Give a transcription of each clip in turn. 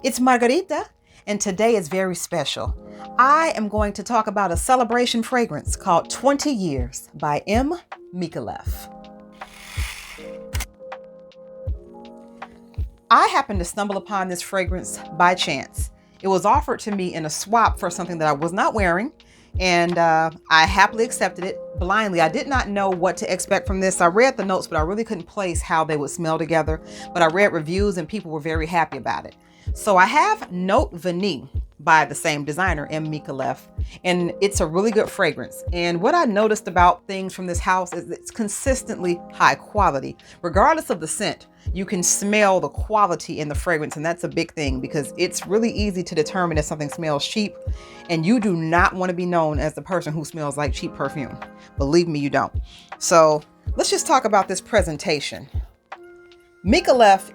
It's Margarita, and today is very special. I am going to talk about a celebration fragrance called 20 Years by Micallef. I happened to stumble upon this fragrance by chance. It was offered to me in a swap for something that I was not wearing, and I happily accepted it blindly. I did not know what to expect from this. I read the notes, but I really couldn't place how they would smell together. But I read reviews, and people were very happy about it. So I have Note Vanille by the same designer, Micallef, and it's a really good fragrance. And what I noticed about things from this house is it's consistently high quality. Regardless of the scent, you can smell the quality in the fragrance, and that's a big thing because it's really easy to determine if something smells cheap, and you do not want to be known as the person who smells like cheap perfume. Believe me, you don't. So let's just talk about this presentation. Micallef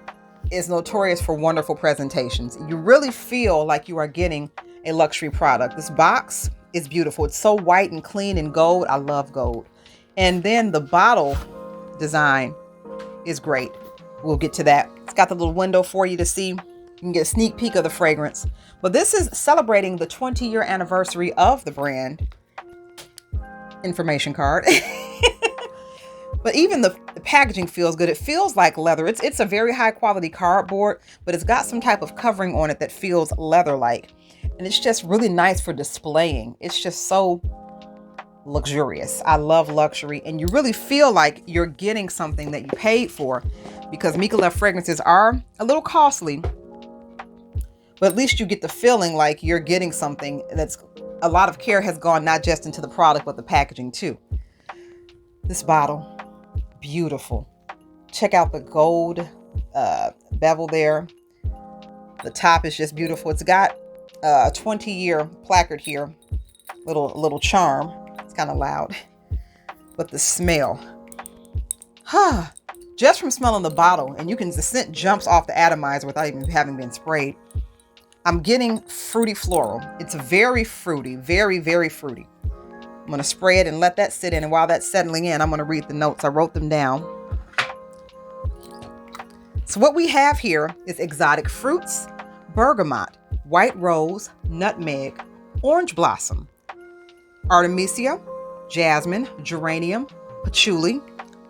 is notorious for wonderful presentations. You really feel like you are getting a luxury product. This box is beautiful. It's so white and clean and gold. I love gold. And then the bottle design is great. We'll get to that. It's got the little window for you to see. You can get a sneak peek of the fragrance. But this is celebrating the 20-year anniversary of the brand. Information card. But even the packaging feels good. It feels like leather. It's a very high quality cardboard, but it's got some type of covering on it that feels leather-like. And it's just really nice for displaying. It's just so luxurious. I love luxury. And you really feel like you're getting something that you paid for, because Micallef fragrances are a little costly, but at least you get the feeling like you're getting something that's a lot of care has gone not just into the product, but the packaging too. This bottle, beautiful. Check out the gold bevel there. The top is just beautiful. It's got a 20-year placard here. Little charm. It's kind of loud. But the smell. Just from smelling the bottle, and the scent jumps off the atomizer without even having been sprayed. I'm getting fruity floral. It's very fruity. Very, very fruity. I'm going to spray it and let that sit in. And while that's settling in, I'm going to read the notes. I wrote them down. So what we have here is exotic fruits, bergamot, white rose, nutmeg, orange blossom, artemisia, jasmine, geranium, patchouli,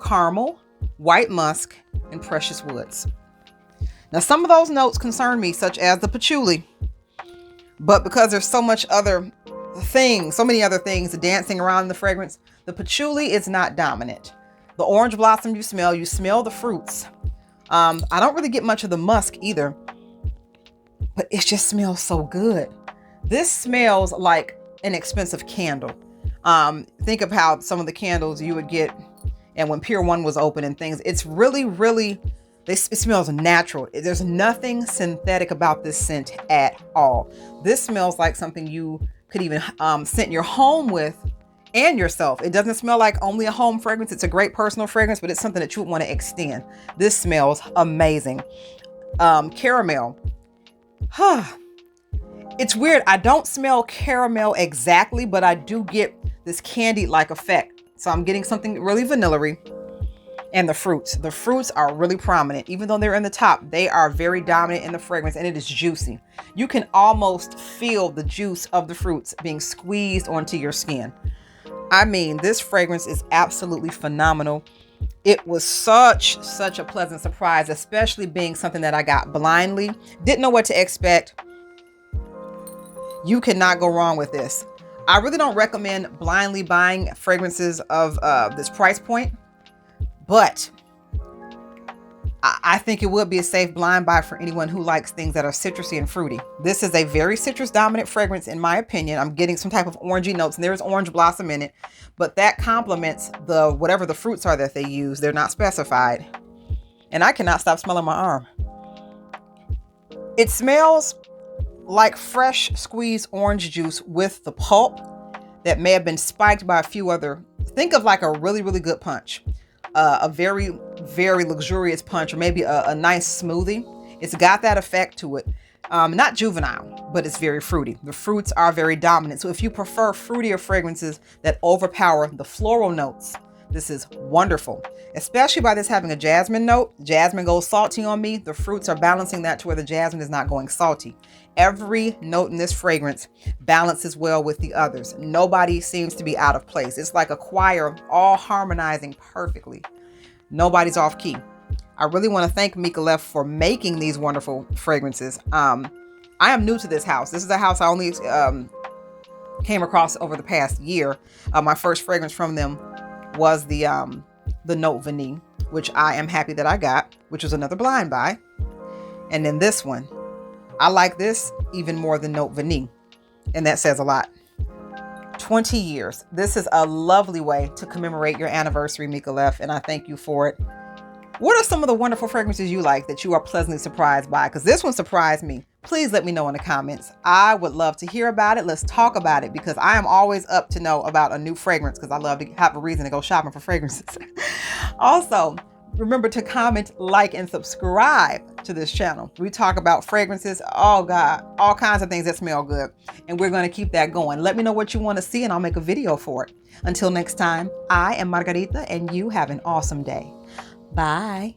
caramel, white musk, and precious woods. Now, some of those notes concern me, such as the patchouli, but because there's so many other things dancing around in the fragrance, the patchouli is not dominant. The orange blossom you smell the fruits. I don't really get much of the musk either, but it just smells so good. This smells like an expensive candle. Think of how some of the candles you would get, and when Pier 1 was open and things, it's really, it smells natural. There's nothing synthetic about this scent at all. This smells like something you could even scent your home with and yourself. It doesn't smell like only a home fragrance. It's a great personal fragrance, but it's something that you would want to extend. This smells amazing. Caramel. It's weird. I don't smell caramel exactly, but I do get this candied-like effect. So I'm getting something really vanilla-y. And the fruits are really prominent. Even though they're in the top, they are very dominant in the fragrance, and it is juicy. You can almost feel the juice of the fruits being squeezed onto your skin. I mean, this fragrance is absolutely phenomenal. It was such a pleasant surprise, especially being something that I got blindly. Didn't know what to expect. You cannot go wrong with this. I really don't recommend blindly buying fragrances of this price point. But I think it would be a safe blind buy for anyone who likes things that are citrusy and fruity. This is a very citrus dominant fragrance, in my opinion. I'm getting some type of orangey notes, and there's orange blossom in it, but that complements whatever the fruits are that they use. They're not specified. And I cannot stop smelling my arm. It smells like fresh squeezed orange juice with the pulp that may have been spiked by a few other. Think of like a really, really good punch. A very, very luxurious punch, or maybe a nice smoothie. It's got that effect to it. Not juvenile, but it's very fruity. The fruits are very dominant. So if you prefer fruitier fragrances that overpower the floral notes, This is wonderful, especially by this having a jasmine note. Jasmine goes salty on me. The fruits are balancing that to where the jasmine is not going salty. Every note in this fragrance balances well with the others. Nobody seems to be out of place. It's like a choir all harmonizing perfectly. Nobody's off key. I really want to thank Micallef for making these wonderful fragrances. I am new to this house. This is a house I only came across over the past year. My first fragrance from them was the Note Vanille, which I am happy that I got, which was another blind buy. And then this one, I like this even more than Note Vanille, and that says a lot. 20 years. This is a lovely way to commemorate your anniversary, Micallef, and I thank you for it. What are some of the wonderful fragrances you like that you are pleasantly surprised by? Because this one surprised me. Please let me know in the comments. I would love to hear about it. Let's talk about it, because I am always up to know about a new fragrance, because I love to have a reason to go shopping for fragrances. Also, remember to comment, like, and subscribe to this channel. We talk about fragrances, oh God, all kinds of things that smell good. And we're going to keep that going. Let me know what you want to see and I'll make a video for it. Until next time, I am Margarita and you have an awesome day. Bye.